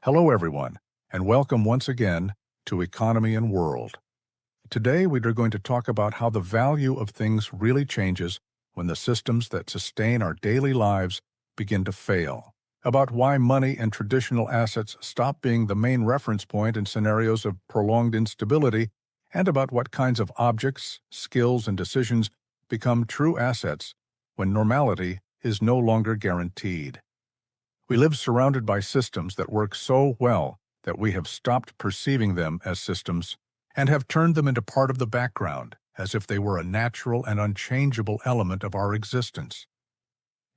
Hello everyone, and welcome once again to Economy and World. Today we are going to talk about how the value of things really changes when the systems that sustain our daily lives begin to fail, about why money and traditional assets stop being the main reference point in scenarios of prolonged instability, and about what kinds of objects, skills, and decisions become true assets when normality is no longer guaranteed. We live surrounded by systems that work so well that we have stopped perceiving them as systems and have turned them into part of the background, as if they were a natural and unchangeable element of our existence.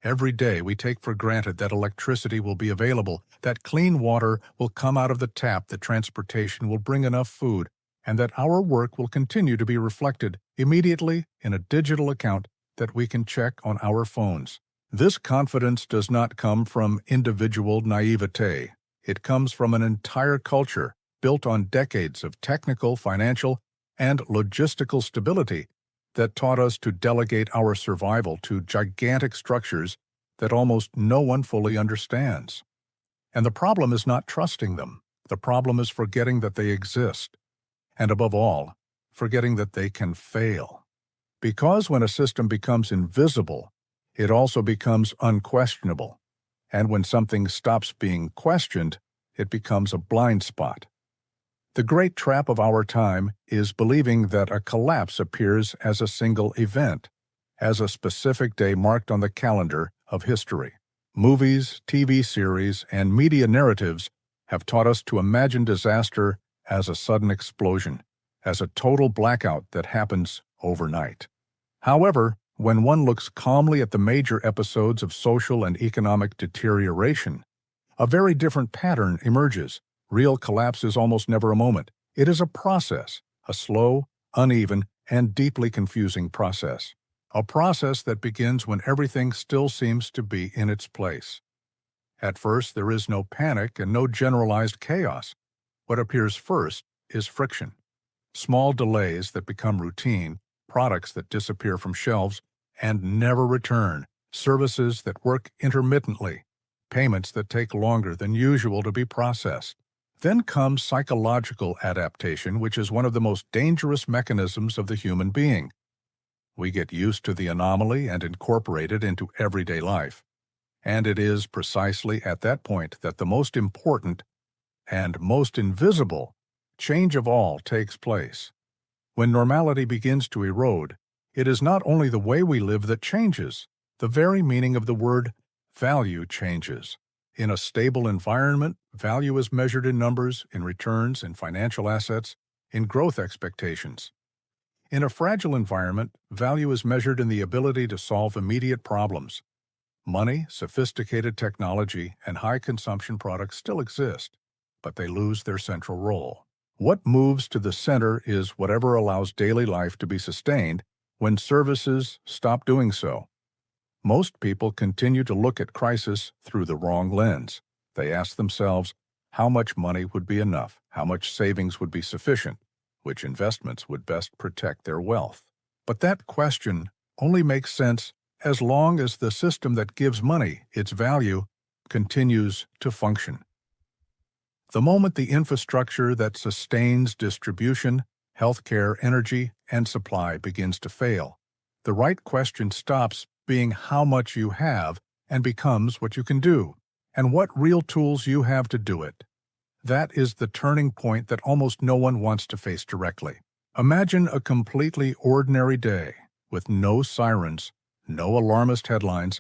Every day we take for granted that electricity will be available, that clean water will come out of the tap, that transportation will bring enough food, and that our work will continue to be reflected immediately in a digital account that we can check on our phones. This confidence does not come from individual naivete. It comes from an entire culture built on decades of technical, financial, and logistical stability that taught us to delegate our survival to gigantic structures that almost no one fully understands. And the problem is not trusting them. The problem is forgetting that they exist. And above all, forgetting that they can fail. Because when a system becomes invisible, it also becomes unquestionable. And when something stops being questioned, it becomes a blind spot. The great trap of our time is believing that a collapse appears as a single event, as a specific day marked on the calendar of history. Movies, TV series, and media narratives have taught us to imagine disaster as a sudden explosion, as a total blackout that happens overnight. However, when one looks calmly at the major episodes of social and economic deterioration, a very different pattern emerges. Real collapse is almost never a moment. It is a process, a slow, uneven, and deeply confusing process. A process that begins when everything still seems to be in its place. At first, there is no panic and no generalized chaos. What appears first is friction. Small delays that become routine, products that disappear from shelves and never return, services that work intermittently, payments that take longer than usual to be processed. Then comes psychological adaptation, which is one of the most dangerous mechanisms of the human being. We get used to the anomaly and incorporate it into everyday life. And it is precisely at that point that the most important and most invisible change of all takes place. When normality begins to erode, it is not only the way we live that changes, the very meaning of the word value changes. In a stable environment, value is measured in numbers, in returns, in financial assets, in growth expectations. In a fragile environment, value is measured in the ability to solve immediate problems. Money, sophisticated technology, and high-consumption products still exist, but they lose their central role. What moves to the center is whatever allows daily life to be sustained when services stop doing so. Most people continue to look at crisis through the wrong lens. They ask themselves how much money would be enough, how much savings would be sufficient, which investments would best protect their wealth. But that question only makes sense as long as the system that gives money its value continues to function. The moment the infrastructure that sustains distribution, healthcare, energy, and supply begins to fail, the right question stops being how much you have and becomes what you can do, and what real tools you have to do it. That is the turning point that almost no one wants to face directly. Imagine a completely ordinary day with no sirens, no alarmist headlines,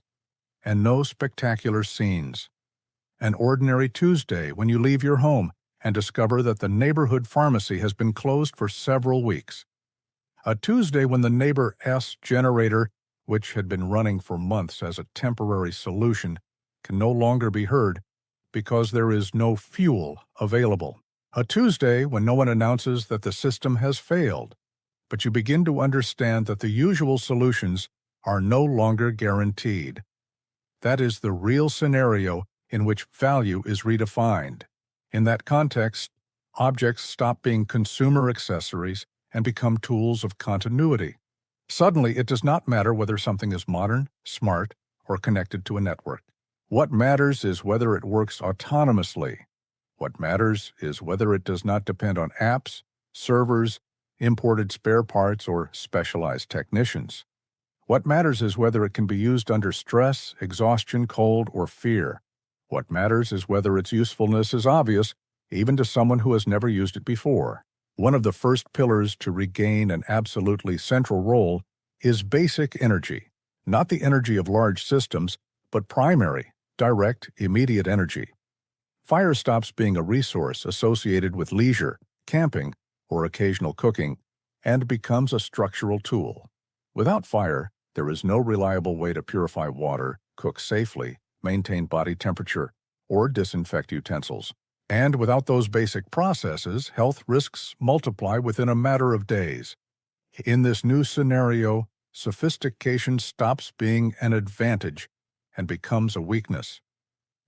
and no spectacular scenes. An ordinary Tuesday when you leave your home and discover that the neighborhood pharmacy has been closed for several weeks. A Tuesday when the neighbor's generator, which had been running for months as a temporary solution, can no longer be heard because there is no fuel available. A Tuesday when no one announces that the system has failed, but you begin to understand that the usual solutions are no longer guaranteed. That is the real scenario in which value is redefined. In that context, objects stop being consumer accessories and become tools of continuity. Suddenly, it does not matter whether something is modern, smart, or connected to a network. What matters is whether it works autonomously, What matters is whether it does not depend on apps, servers, imported spare parts, or specialized technicians. What matters is whether it can be used under stress, exhaustion, cold, or fear. What matters is whether its usefulness is obvious, even to someone who has never used it before. One of the first pillars to regain an absolutely central role is basic energy, not the energy of large systems, but primary, direct, immediate energy. Fire stops being a resource associated with leisure, camping, or occasional cooking, and becomes a structural tool. Without fire, there is no reliable way to purify water, cook safely, maintain body temperature, or disinfect utensils. And without those basic processes, health risks multiply within a matter of days. In this new scenario, sophistication stops being an advantage and becomes a weakness.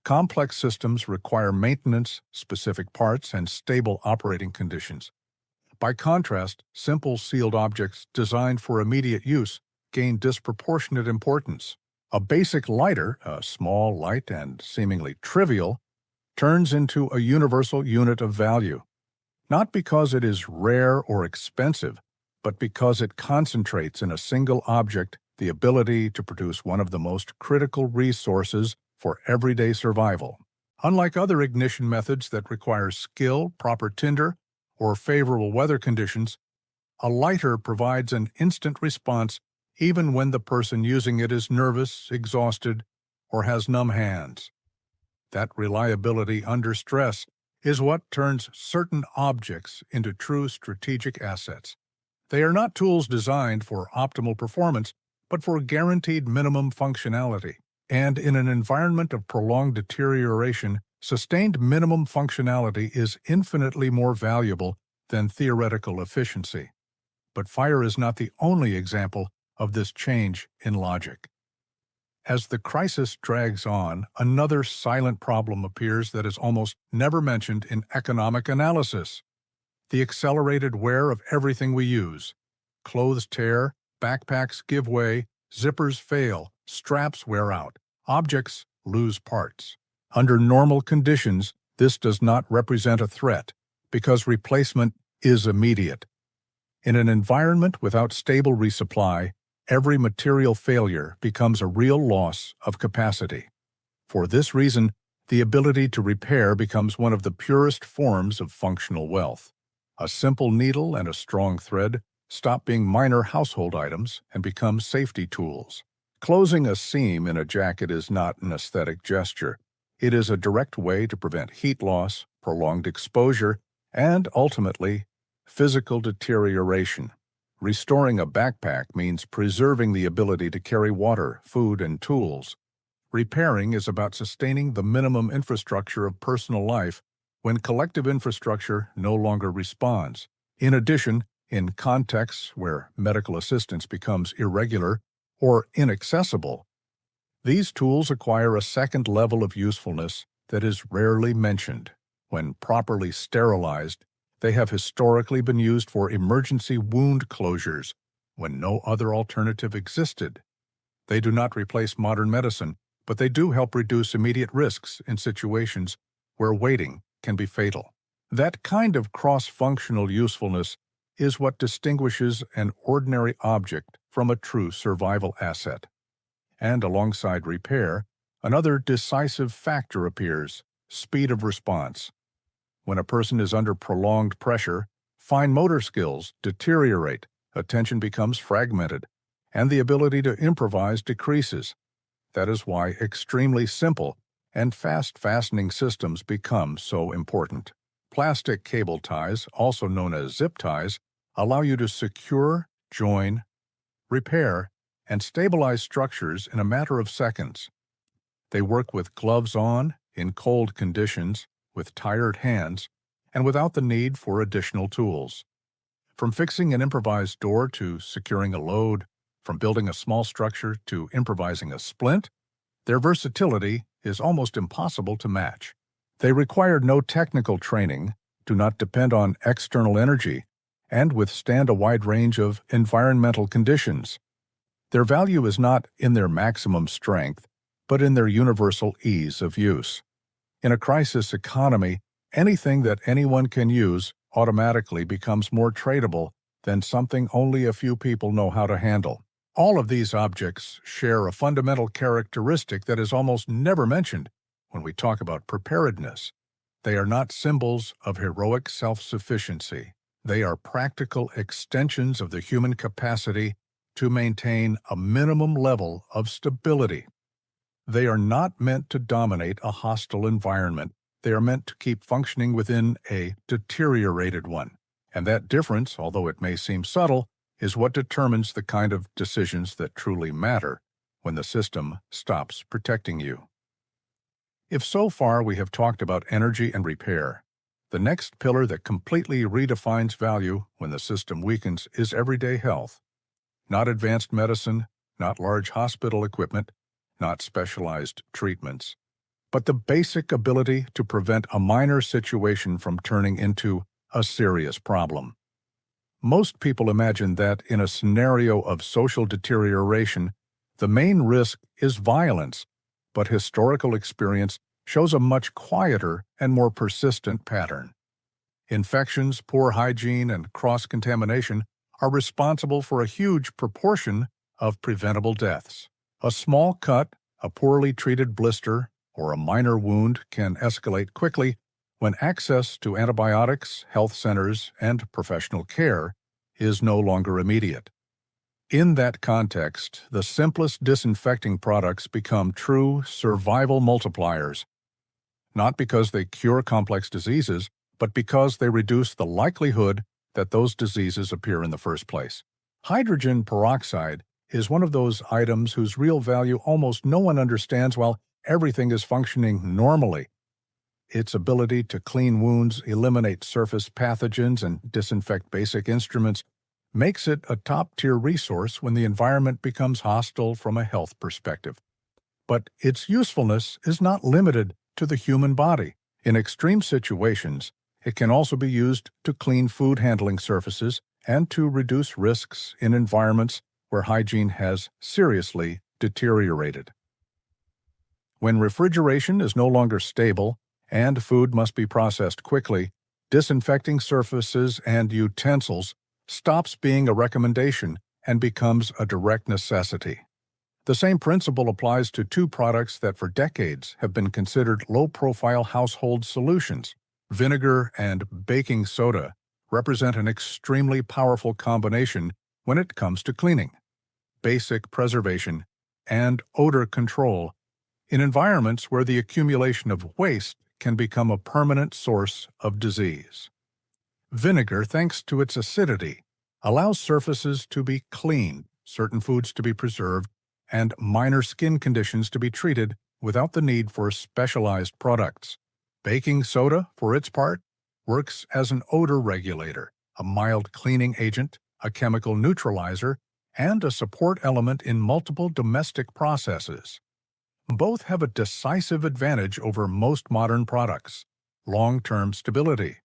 Complex systems require maintenance, specific parts, and stable operating conditions. By contrast, simple sealed objects designed for immediate use gain disproportionate importance. A basic lighter, a small, light, and seemingly trivial, turns into a universal unit of value, not because it is rare or expensive, but because it concentrates in a single object the ability to produce one of the most critical resources for everyday survival. Unlike other ignition methods that require skill, proper tinder, or favorable weather conditions, a lighter provides an instant response even when the person using it is nervous, exhausted, or has numb hands. That reliability under stress is what turns certain objects into true strategic assets. They are not tools designed for optimal performance, but for guaranteed minimum functionality. And in an environment of prolonged deterioration, sustained minimum functionality is infinitely more valuable than theoretical efficiency. But fire is not the only example of this change in logic. As the crisis drags on, another silent problem appears that is almost never mentioned in economic analysis: the accelerated wear of everything we use. Clothes tear, backpacks give way, zippers fail, straps wear out, objects lose parts. Under normal conditions, this does not represent a threat, because replacement is immediate. In an environment without stable resupply, every material failure becomes a real loss of capacity. For this reason, the ability to repair becomes one of the purest forms of functional wealth. A simple needle and a strong thread stop being minor household items and become safety tools. Closing a seam in a jacket is not an aesthetic gesture. It is a direct way to prevent heat loss, prolonged exposure, and, ultimately, physical deterioration. Restoring a backpack means preserving the ability to carry water, food, and tools. Repairing is about sustaining the minimum infrastructure of personal life when collective infrastructure no longer responds. In addition, in contexts where medical assistance becomes irregular or inaccessible, these tools acquire a second level of usefulness that is rarely mentioned. When properly sterilized, they have historically been used for emergency wound closures when no other alternative existed. They do not replace modern medicine, but they do help reduce immediate risks in situations where waiting can be fatal. That kind of cross-functional usefulness is what distinguishes an ordinary object from a true survival asset. And alongside repair, another decisive factor appears: speed of response. When a person is under prolonged pressure, fine motor skills deteriorate, attention becomes fragmented, and the ability to improvise decreases. That is why extremely simple and fast fastening systems become so important. Plastic cable ties, also known as zip ties, allow you to secure, join, repair, and stabilize structures in a matter of seconds. They work with gloves on, in cold conditions, with tired hands, and without the need for additional tools. From fixing an improvised door to securing a load, from building a small structure to improvising a splint, their versatility is almost impossible to match. They require no technical training, do not depend on external energy, and withstand a wide range of environmental conditions. Their value is not in their maximum strength, but in their universal ease of use. In a crisis economy, Anything that anyone can use automatically becomes more tradable than something only a few people know how to handle. All of these objects share a fundamental characteristic that is almost never mentioned when we talk about preparedness. They are not symbols of heroic self-sufficiency. They are practical extensions of the human capacity to maintain a minimum level of stability. They are not meant to dominate a hostile environment. They are meant to keep functioning within a deteriorated one. And that difference, although it may seem subtle, is what determines the kind of decisions that truly matter when the system stops protecting you. If so far we have talked about energy and repair, the next pillar that completely redefines value when the system weakens is everyday health. Not advanced medicine, not large hospital equipment, not specialized treatments, but the basic ability to prevent a minor situation from turning into a serious problem. Most people imagine that in a scenario of social deterioration, the main risk is violence, but historical experience shows a much quieter and more persistent pattern. Infections, poor hygiene, and cross-contamination are responsible for a huge proportion of preventable deaths. A small cut, a poorly treated blister, or a minor wound can escalate quickly when access to antibiotics, health centers, and professional care is no longer immediate. In that context, the simplest disinfecting products become true survival multipliers, not because they cure complex diseases, but because they reduce the likelihood that those diseases appear in the first place. Hydrogen peroxide is one of those items whose real value almost no one understands while everything is functioning normally. Its ability to clean wounds, eliminate surface pathogens, and disinfect basic instruments makes it a top-tier resource when the environment becomes hostile from a health perspective. But its usefulness is not limited to the human body. In extreme situations, it can also be used to clean food handling surfaces and to reduce risks in environments where hygiene has seriously deteriorated. When refrigeration is no longer stable and food must be processed quickly, disinfecting surfaces and utensils stops being a recommendation and becomes a direct necessity. The same principle applies to two products that for decades have been considered low-profile household solutions. Vinegar and baking soda represent an extremely powerful combination when it comes to cleaning, basic preservation, and odor control in environments where the accumulation of waste can become a permanent source of disease. Vinegar, thanks to its acidity, allows surfaces to be cleaned, certain foods to be preserved, and minor skin conditions to be treated without the need for specialized products. Baking soda, for its part, works as an odor regulator, a mild cleaning agent, a chemical neutralizer, and a support element in multiple domestic processes. Both have a decisive advantage over most modern products: long-term stability.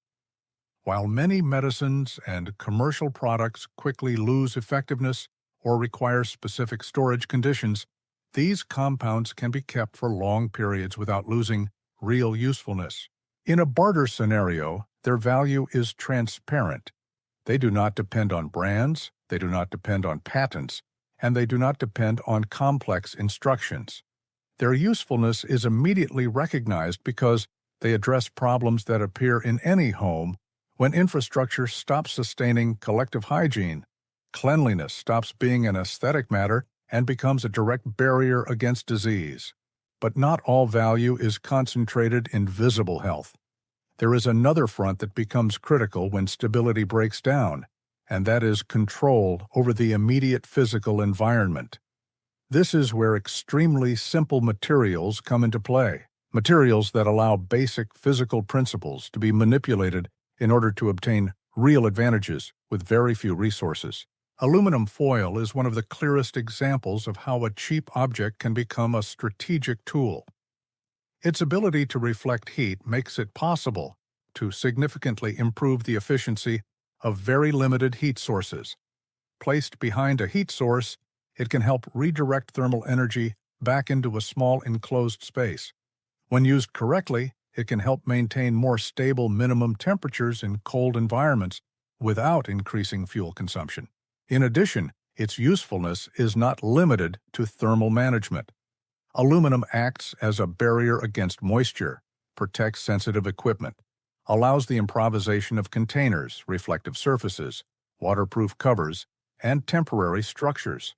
While many medicines and commercial products quickly lose effectiveness or require specific storage conditions, these compounds can be kept for long periods without losing real usefulness. In a barter scenario, their value is transparent. They do not depend on brands, they do not depend on patents, and they do not depend on complex instructions. Their usefulness is immediately recognized because they address problems that appear in any home when infrastructure stops sustaining collective hygiene. Cleanliness stops being an aesthetic matter and becomes a direct barrier against disease. But not all value is concentrated in visible health. There is another front that becomes critical when stability breaks down, and that is control over the immediate physical environment. This is where extremely simple materials come into play, materials that allow basic physical principles to be manipulated in order to obtain real advantages with very few resources. Aluminum foil is one of the clearest examples of how a cheap object can become a strategic tool. Its ability to reflect heat makes it possible to significantly improve the efficiency of very limited heat sources. Placed behind a heat source, it can help redirect thermal energy back into a small enclosed space. When used correctly, it can help maintain more stable minimum temperatures in cold environments without increasing fuel consumption. In addition, its usefulness is not limited to thermal management. Aluminum acts as a barrier against moisture, protects sensitive equipment, allows the improvisation of containers, reflective surfaces, waterproof covers, and temporary structures.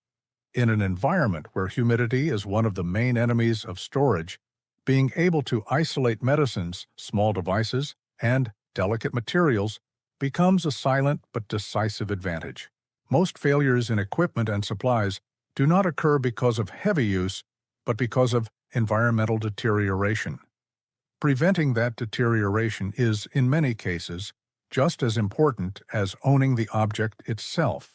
In an environment where humidity is one of the main enemies of storage, being able to isolate medicines, small devices, and delicate materials becomes a silent but decisive advantage. Most failures in equipment and supplies do not occur because of heavy use, but because of environmental deterioration. Preventing that deterioration is, in many cases, just as important as owning the object itself.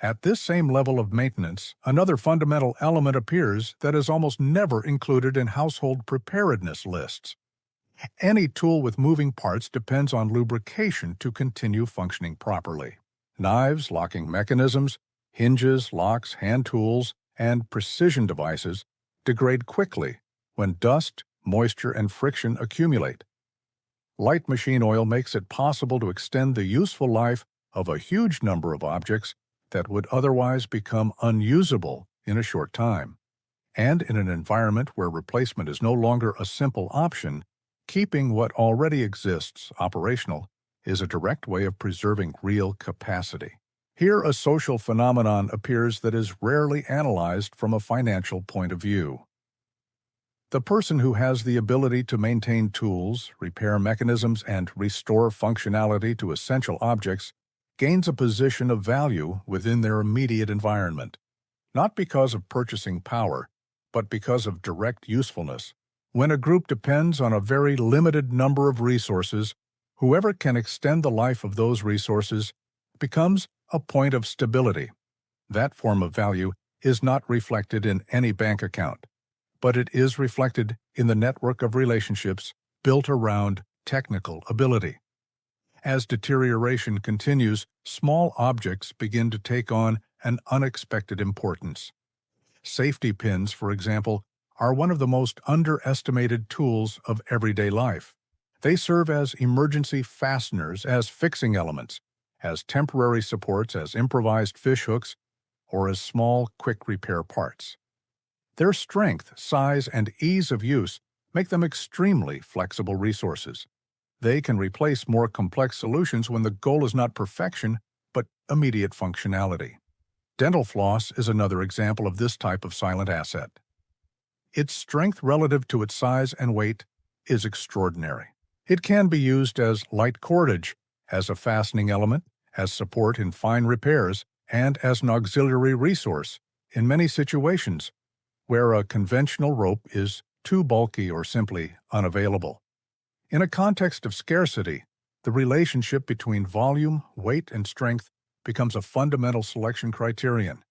At this same level of maintenance, another fundamental element appears that is almost never included in household preparedness lists. Any tool with moving parts depends on lubrication to continue functioning properly. Knives, locking mechanisms, hinges, locks, hand tools, and precision devices degrade quickly when dust, moisture, and friction accumulate. Light machine oil makes it possible to extend the useful life of a huge number of objects that would otherwise become unusable in a short time. And in an environment where replacement is no longer a simple option, keeping what already exists operational is a direct way of preserving real capacity. Here, a social phenomenon appears that is rarely analyzed from a financial point of view. The person who has the ability to maintain tools, repair mechanisms, and restore functionality to essential objects gains a position of value within their immediate environment, not because of purchasing power, but because of direct usefulness. When a group depends on a very limited number of resources, whoever can extend the life of those resources becomes a point of stability. That form of value is not reflected in any bank account, but it is reflected in the network of relationships built around technical ability. As deterioration continues, small objects begin to take on an unexpected importance. Safety pins, for example, are one of the most underestimated tools of everyday life. They serve as emergency fasteners, as fixing elements, as temporary supports, as improvised fishhooks, or as small, quick repair parts. Their strength, size, and ease of use make them extremely flexible resources. They can replace more complex solutions when the goal is not perfection, but immediate functionality. Dental floss is another example of this type of silent asset. Its strength relative to its size and weight is extraordinary. It can be used as light cordage, as a fastening element, as support in fine repairs, and as an auxiliary resource in many situations where a conventional rope is too bulky or simply unavailable. In a context of scarcity, the relationship between volume, weight, and strength becomes a fundamental selection criterion.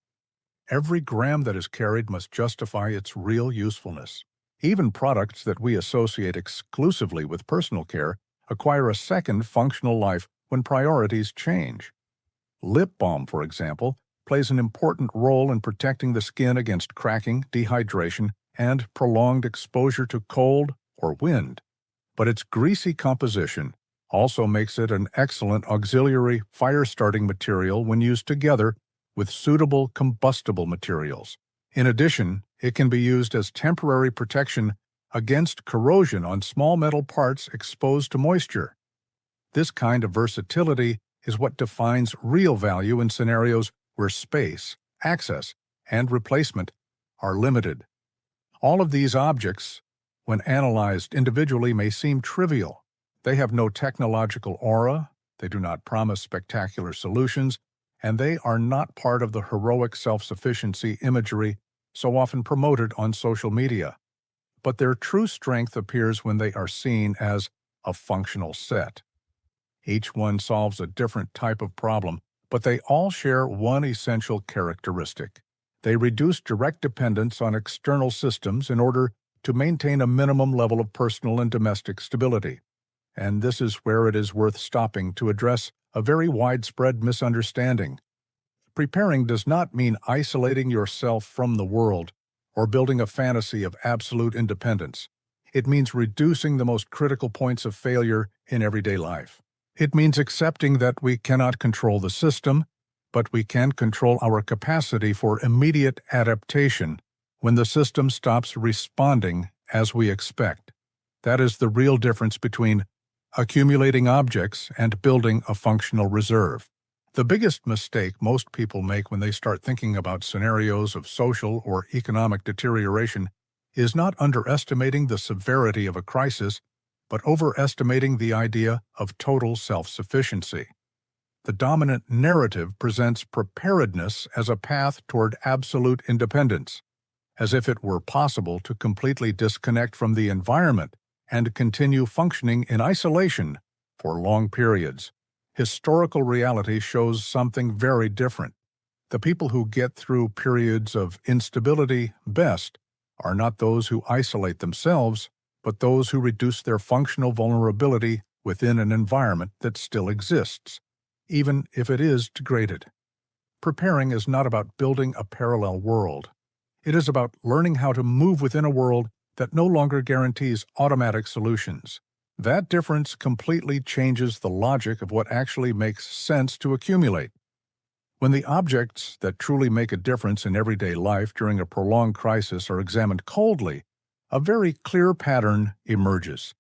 Every gram that is carried must justify its real usefulness. Even products that we associate exclusively with personal care acquire a second functional life when priorities change. Lip balm, for example, plays an important role in protecting the skin against cracking, dehydration, and prolonged exposure to cold or wind. But its greasy composition also makes it an excellent auxiliary fire-starting material when used together with suitable combustible materials. In addition, it can be used as temporary protection against corrosion on small metal parts exposed to moisture. This kind of versatility is what defines real value in scenarios where space, access, and replacement are limited. All of these objects, when analyzed individually, may seem trivial. They have no technological aura, they do not promise spectacular solutions, and they are not part of the heroic self-sufficiency imagery so often promoted on social media. But their true strength appears when they are seen as a functional set. Each one solves a different type of problem, but they all share one essential characteristic. They reduce direct dependence on external systems in order to maintain a minimum level of personal and domestic stability. And this is where it is worth stopping to address a very widespread misunderstanding. Preparing does not mean isolating yourself from the world or building a fantasy of absolute independence. It means reducing the most critical points of failure in everyday life. It means accepting that we cannot control the system, but we can control our capacity for immediate adaptation when the system stops responding as we expect. That is the real difference between accumulating objects and building a functional reserve. The biggest mistake most people make when they start thinking about scenarios of social or economic deterioration is not underestimating the severity of a crisis, but overestimating the idea of total self-sufficiency. The dominant narrative presents preparedness as a path toward absolute independence, as if it were possible to completely disconnect from the environment and continue functioning in isolation for long periods. Historical reality shows something very different. The people who get through periods of instability best are not those who isolate themselves, but those who reduce their functional vulnerability within an environment that still exists, even if it is degraded. Preparing is not about building a parallel world. It is about learning how to move within a world that no longer guarantees automatic solutions. That difference completely changes the logic of what actually makes sense to accumulate. When the objects that truly make a difference in everyday life during a prolonged crisis are examined coldly, a very clear pattern emerges.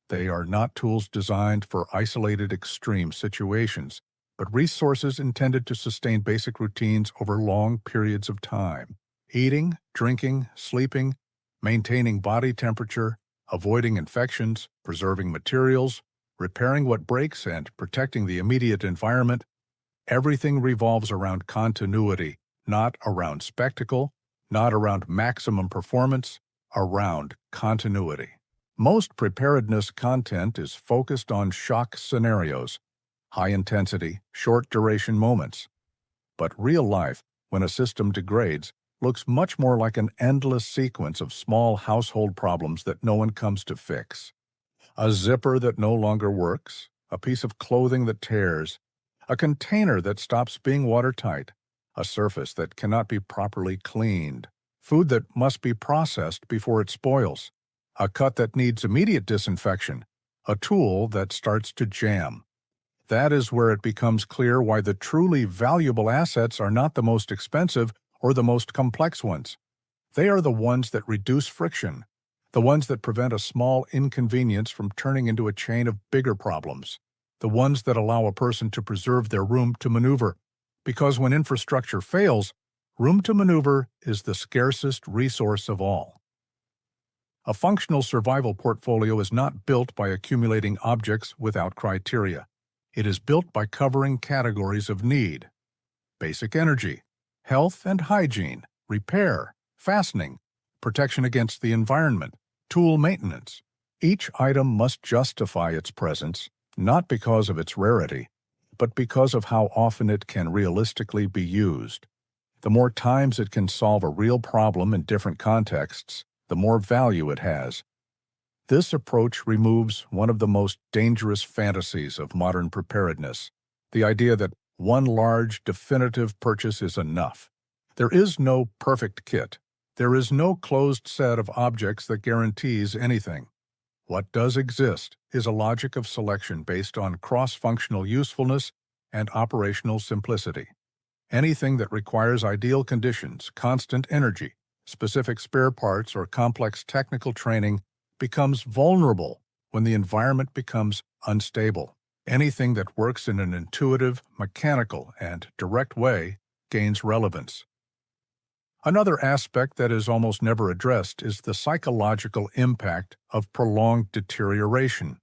They are not tools designed for isolated extreme situations, but resources intended to sustain basic routines over long periods of time. Eating, drinking, sleeping, maintaining body temperature, avoiding infections, preserving materials, repairing what breaks, and protecting the immediate environment. Everything revolves around continuity, not around spectacle, not around maximum performance, around continuity. Most preparedness content is focused on shock scenarios, high-intensity, short-duration moments. But real life, when a system degrades, looks much more like an endless sequence of small household problems that no one comes to fix. A zipper that no longer works, a piece of clothing that tears, a container that stops being watertight, a surface that cannot be properly cleaned, food that must be processed before it spoils, a cut that needs immediate disinfection, a tool that starts to jam. That is where it becomes clear why the truly valuable assets are not the most expensive or the most complex ones. They are the ones that reduce friction, the ones that prevent a small inconvenience from turning into a chain of bigger problems, the ones that allow a person to preserve their room to maneuver. Because when infrastructure fails, room to maneuver is the scarcest resource of all. A functional survival portfolio is not built by accumulating objects without criteria. It is built by covering categories of need: basic energy, health and hygiene, repair, fastening, protection against the environment, tool maintenance. Each item must justify its presence, not because of its rarity, but because of how often it can realistically be used. The more times it can solve a real problem in different contexts, the more value it has. This approach removes one of the most dangerous fantasies of modern preparedness, the idea that one large, definitive purchase is enough. There is no perfect kit. There is no closed set of objects that guarantees anything. What does exist is a logic of selection based on cross-functional usefulness and operational simplicity. Anything that requires ideal conditions, constant energy, specific spare parts, or complex technical training becomes vulnerable when the environment becomes unstable. Anything that works in an intuitive, mechanical, and direct way gains relevance. Another aspect that is almost never addressed is the psychological impact of prolonged deterioration.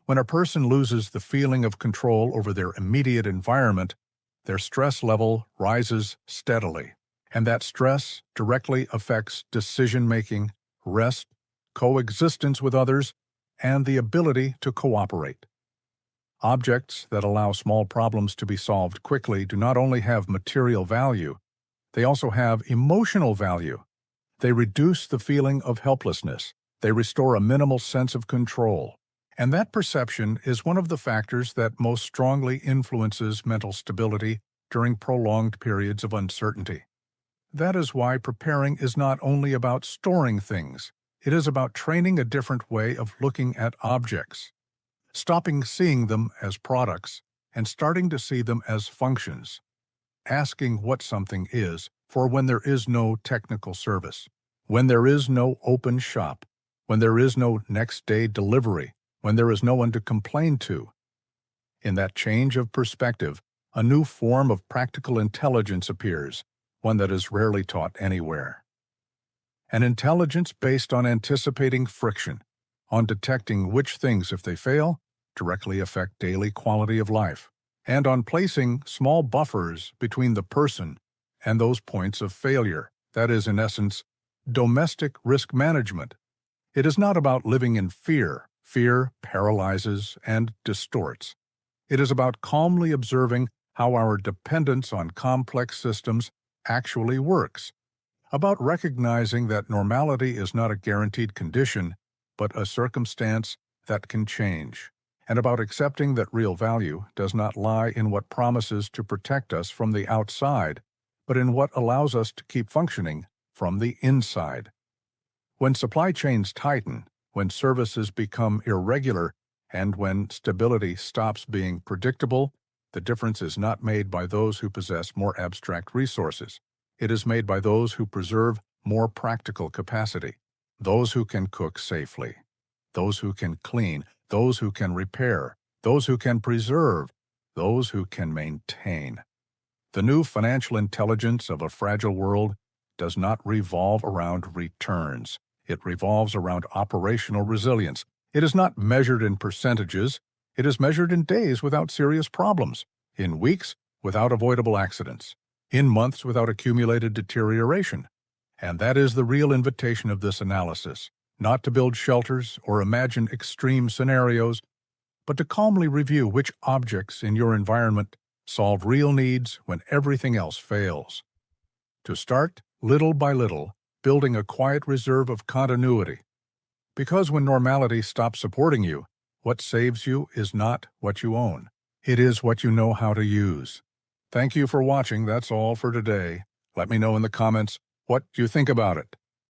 When a person loses the feeling of control over their immediate environment, their stress level rises steadily, and that stress directly affects decision-making, rest, coexistence with others, and the ability to cooperate. Objects that allow small problems to be solved quickly do not only have material value, they also have emotional value. They reduce the feeling of helplessness. They restore a minimal sense of control. And that perception is one of the factors that most strongly influences mental stability during prolonged periods of uncertainty. That is why preparing is not only about storing things, It is about training a different way of looking at objects, stopping seeing them as products and starting to see them as functions, asking what something is for when there is no technical service, when there is no open shop, when there is no next-day delivery, when there is no one to complain to. In that change of perspective, a new form of practical intelligence appears, one that is rarely taught anywhere. An intelligence based on anticipating friction, on detecting which things, if they fail, directly affect daily quality of life, and on placing small buffers between the person and those points of failure. That is, in essence, domestic risk management. It is not about living in fear. Fear paralyzes and distorts. It is about calmly observing how our dependence on complex systems actually works, about recognizing that normality is not a guaranteed condition, but a circumstance that can change, and about accepting that real value does not lie in what promises to protect us from the outside, but in what allows us to keep functioning from the inside. When supply chains tighten, when services become irregular, and when stability stops being predictable, the difference is not made by those who possess more abstract resources. It is made by those who preserve more practical capacity, those who can cook safely, those who can clean, those who can repair, those who can preserve, those who can maintain. The new financial intelligence of a fragile world does not revolve around returns. It revolves around operational resilience. It is not measured in percentages. It is measured in days without serious problems, in weeks without avoidable accidents, in months without accumulated deterioration. And that is the real invitation of this analysis, not to build shelters or imagine extreme scenarios, but to calmly review which objects in your environment solve real needs when everything else fails. To start, little by little, building a quiet reserve of continuity. Because when normality stops supporting you, what saves you is not what you own. It is what you know how to use. Thank you for watching. That's all for today. Let me know in the comments what you think about it.